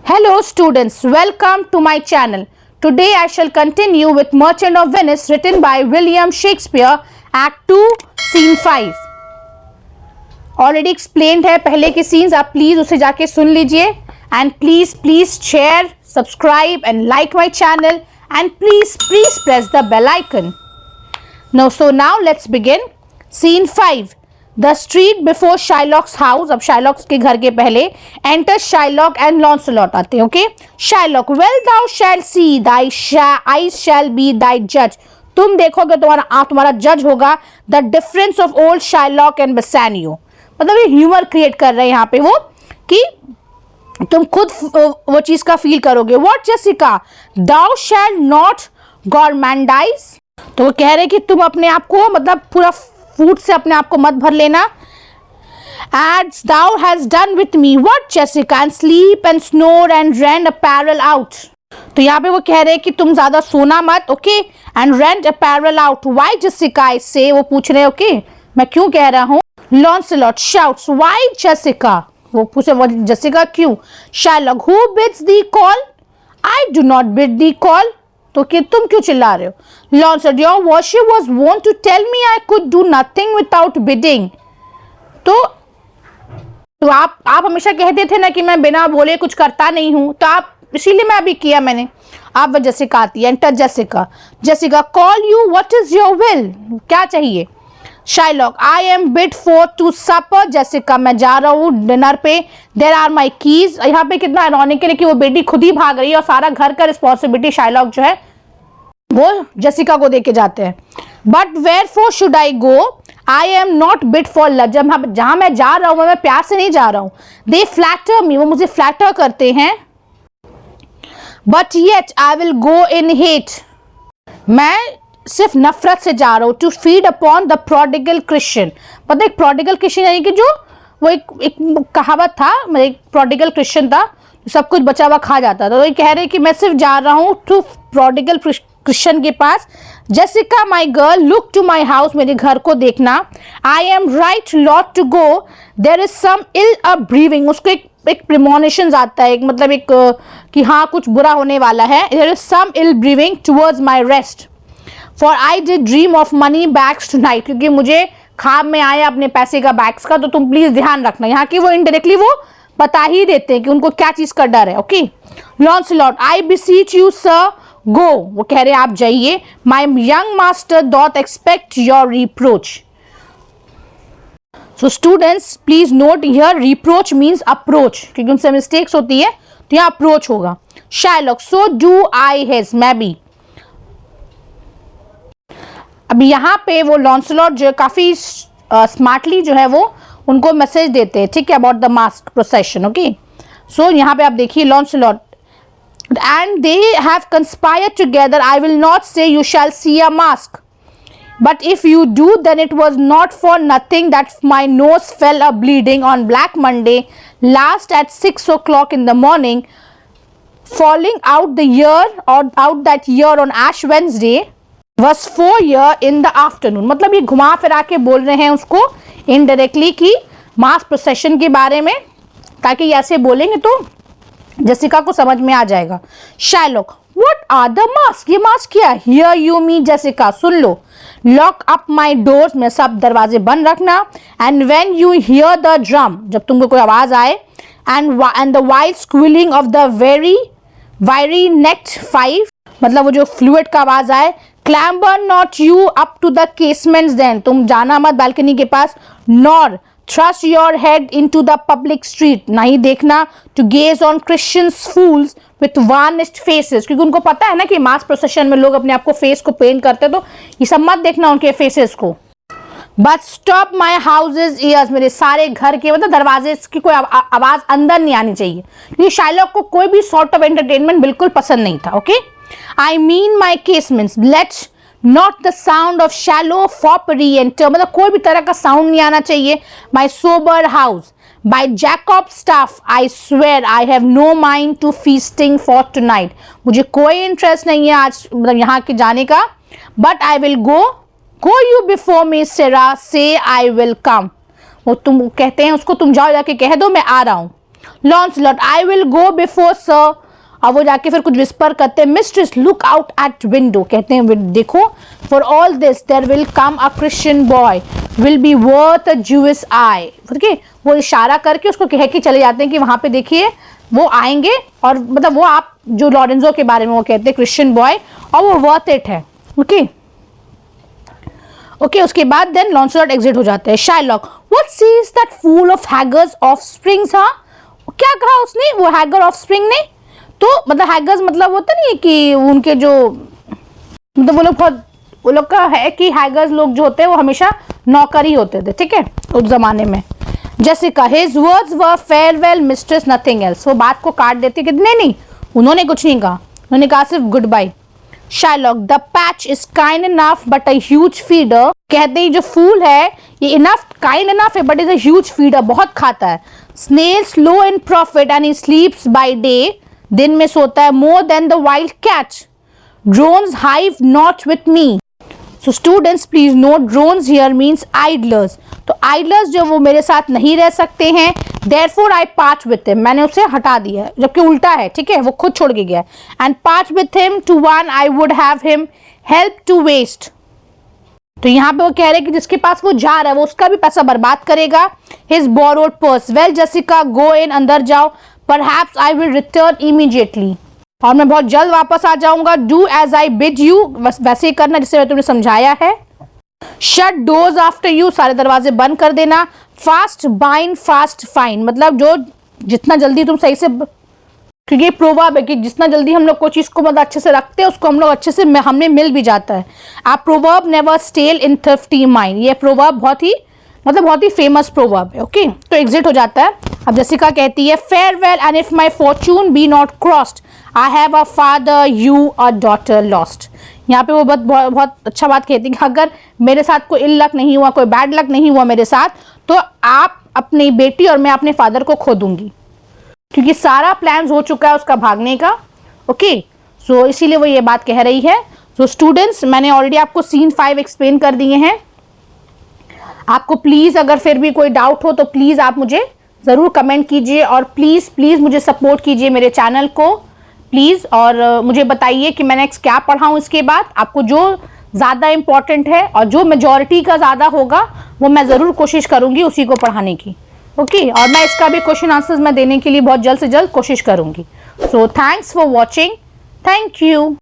Hello students, welcome to my channel. Today I shall continue with Merchant of Venice written by William Shakespeare, Act 2, Scene 5. Already explained है पहले के scenes, आप please उसे जाके सुन लीजिए and please share, subscribe and like my channel and please press the bell icon. Now let's begin. Scene 5. The street before Shylock's house. अब Shylock के घर के पहले enter Shylock and Lancelot आते हैं. Okay? Shylock, well thou shalt see, I shall be thy judge. तुम देखोगे तुम्हारा जज होगा. The difference of old Shylock and Bassanio. मतलब ये ह्यूमर क्रिएट कर रहे हैं यहाँ पे वो कि तुम खुद वो चीज का फील करोगे. What Jessica? Thou shalt not gormandize. तो वो कह रहे कि तुम अपने आप को मतलब पूरा फूड से अपने आप को मत भर लेना. As thou hast done with me, what Jessica? And sleep and snore and rend apparel out. तो यहाँ पे वो कह रहे हैं कि तुम ज्यादा सोना मत. Okay and rend apparel out. Why Jessica? I say, वो पूछ रहे हैं ओके मैं क्यों कह रहा हूँ. Lancelot shouts, why Jessica? वो पूछे वो Jessica क्यों. Shylock, who bids thee call? I do not bid thee call. तो कि तुम क्यों चिल्ला रहे हो. Lancelot, your worship was wont to tell me I could do nothing without bidding. तो आप हमेशा कहते थे ना कि मैं बिना बोले कुछ करता नहीं हूं, तो आप इसीलिए मैं अभी किया मैंने. आप वो Jessica आती है. Enter Jessica. Jessica, call you, what is your will? क्या चाहिए. Shylock, I am bid for to supper. Jessica, मैं जा रहा हूँ डिनर पे. There are my keys. यहाँ पे कितना ironical है कि वो बेटी खुद ही भाग रही है और सारा घर का रिस्पॉन्सिबिलिटी Shylock जो है वो Jessica को दे के जाते हैं. But wherefore should I go? I am not bid for love. जहाँ मैं जा रहा हूँ मैं प्यार से नहीं जा रहा हूँ. They flatter me. वो मुझे फ्लैटर करते हैं. But yet I will go in hate. मैं सिर्फ नफरत से जा रहा हूँ. To feed upon the prodigal Christian. पता है प्रोडिगल क्रिश्चियन यानी कि जो वो एक कहावत था. एक प्रोडिगल क्रिश्चियन था सब कुछ बचा हुआ खा जाता था. तो ये कह रहे हैं कि मैं सिर्फ जा रहा हूँ टू प्रोडिगल क्रिश्चियन के पास. Jessica my girl look to my house. मेरे घर को देखना. I am right loath to go. There is some ill a brewing. उसको एक प्रिमोनिशन आता है. एक मतलब एक कि हाँ कुछ बुरा होने वाला है. There is some ill brewing towards my rest. For I did dream of money bags tonight. क्योंकि मुझे ख्वाब में आया अपने पैसे का बैग्स का. तो तुम प्लीज ध्यान रखना. यहाँ की वो इनडायरेक्टली वो बता ही देते हैं कि उनको क्या चीज का डर है. Okay. Launcelot, I beseech you sir go. वो कह रहे हैं आप जाइए. My young master doth expect your reproach. So students please note here reproach means approach. क्योंकि उनसे मिस्टेक्स होती है तो यहाँ अप्रोच होगा. Shylock, so do I his. मैं भी. अभी यहाँ पे वो लॉन्सलॉट जो काफी स्मार्टली जो है वो उनको मैसेज देते हैं. ठीक है. About the masque procession. Okay. So यहाँ पे आप देखिए लॉन्सलॉट and they have conspired together. I will not say you shall see a mask, but if you do then it was not for nothing that my nose fell a bleeding on Black Monday last at 6 o'clock in the morning, falling out the year or out that year on Ash Wednesday was 4 year in the afternoon. मतलब ये घुमा फिरा के बोल रहे हैं उसको indirectly कि मास प्रोसेशन के बारे में, ताकि ऐसे बोलेंगे तो जेसिका को समझ में आ जाएगा. Shylock, what are the mask. ये मास्क क्या. Hear you me Jessica. सुन लो. Lock up my doors. में सब दरवाजे बंद रखना. And when you hear the drum. जब तुमको कोई आवाज आए. And the wild squealing of the very next 5. मतलब वो जो फ्लूइड का आवाज आए. Clamber not you up to the casements. Then तुम जाना मत बालकनी के पास. Nor thrust your head into the public street. नहीं देखना. to gaze on Christians fools with varnished faces. क्योंकि उनको पता है ना कि मास प्रोसेशन में लोग अपने आप को फेस को पेंट करते हैं. तो ये सब मत देखना उनके फेसेस को. but stop my house's ears. मेरे सारे घर के मतलब दरवाजे की कोई आवाज अंदर नहीं आनी चाहिए. क्योंकि शायलॉक को कोई भी सॉर्ट ऑफ एंटरटेनमेंट बिल्कुल पसंद नहीं था. Okay. I mean my casements. let Not the sound of shallow foppery enter. मतलब कोई भी तरह का साउंड नहीं आना चाहिए. My sober house. By Jacob's staff, I swear I have no mind to feasting for tonight. मुझे कोई इंटरेस्ट नहीं है आज मतलब यहाँ के जाने का. But I will go. Go you before me, Sarah. Say I will come. वो तुम कहते हैं उसको तुम जाओ जाके कह दो मैं आ रहा हूँ. Launcelot, I will go before sir. अब वो जाके फिर कुछ विस्पर करते हैं, mistress look out at window, कहते हैं देखो, for all this there will come a Christian boy will be worth a Jewish eye. ठीक है, वो इशारा करके उसको कह के चले जाते हैं कि वहां पे देखिए वो आएंगे, और मतलब वो आप जो लॉरेंजो के बारे में वो कहते हैं क्रिश्चियन बॉय, और वो वर्थ इट है। ओके ओके, उसके बाद देन लॉन्सलॉट एग्जिट हो जाते हैं। Shylock, what says that fool of Hagar's offsprings, हाँ क्या कहा उसने, वो हैगर ऑफ स्प्रिंग ने, तो मतलब हैगर्स मतलब होता नहीं है कि उनके जो मतलब वो लोग बहुत, वो लोग का है कि हैगर्स लोग जो होते हैं वो हमेशा नौकर ही होते थे, ठीक है, उस जमाने में। Jessica, his words were farewell mistress nothing else, वो बात को काट देती कि नहीं, उन्होंने कुछ नहीं कहा, उन्होंने कहा सिर्फ good bye. Shylock, the patch is kind enough but a huge feeder, कहते हैं जो फूल है ये इनफ काइंड इनफ है but is a huge feeder, बहुत खाता है। Snail slow in profit and he sleeps by day, दिन में सोता है, more than the wild cat. Drones hive not with me, so students please note drones here means idlers, तो idlers जो वो मेरे साथ नहीं रह सकते हैं, therefore I part with him, मैंने उसे हटा दिया है, जबकि उल्टा है, ठीक है, वो खुद छोड़ के गया है। And part with him to one I would have him help to waste, तो यहाँ पे वो कह रहे हैं कि जिसके पास वो जा रहा है वो उसका भी पैसा बर्बाद करेगा। His borrowed purse, well Jessica go in, अंदर जाओ, perhaps I will return immediately, और मैं बहुत जल्द वापस आ जाऊंगा। Do as I bid you, बस वैसे ही करना जैसे मैं तुम्हें समझाया है। शट डोर्स आफ्टर यू, सारे दरवाजे बंद कर देना। फास्ट बाइंड फास्ट फाइन, मतलब जो जितना जल्दी तुम सही से, क्योंकि ये प्रोवर्ब है कि जितना जल्दी हम लोग कोई चीज़ को मतलब अच्छे से रखते हैं उसको हम लोग अच्छे से हमें मिल भी जाता है। आप proverb never stale in thrifty mind, ये प्रोवर्ब बहुत ही फेमस प्रोवर्ब है। ओके, तो एग्जिट हो जाता है। अब जेसिका कहती है farewell and if my fortune be not crossed I have a father you a daughter lost. यहाँ पे वो बहुत अच्छा बात कहती है कि अगर मेरे साथ कोई इल लक नहीं हुआ, कोई बैड लक नहीं हुआ मेरे साथ, तो आप अपनी बेटी और मैं अपने फादर को खो दूंगी, क्योंकि सारा प्लान हो चुका है उसका भागने का। ओके, सो इसीलिए वो ये बात कह रही है। सो स्टूडेंट्स, मैंने ऑलरेडी आपको सीन 5 एक्सप्लेन कर दिए हैं। आपको प्लीज़ अगर फिर भी कोई डाउट हो तो प्लीज़ आप मुझे ज़रूर कमेंट कीजिए, और प्लीज़ मुझे सपोर्ट कीजिए मेरे चैनल को प्लीज़, और मुझे बताइए कि मैं नेक्स्ट क्या पढ़ाऊँ इसके बाद। आपको जो ज़्यादा इम्पॉर्टेंट है और जो मेजॉरिटी का ज़्यादा होगा वो मैं ज़रूर कोशिश करूँगी उसी को पढ़ाने की। ओके, और मैं इसका भी क्वेश्चन आंसर्स मैं देने के लिए बहुत जल्द से जल्द कोशिश करूँगी। So thanks for watching, thank you.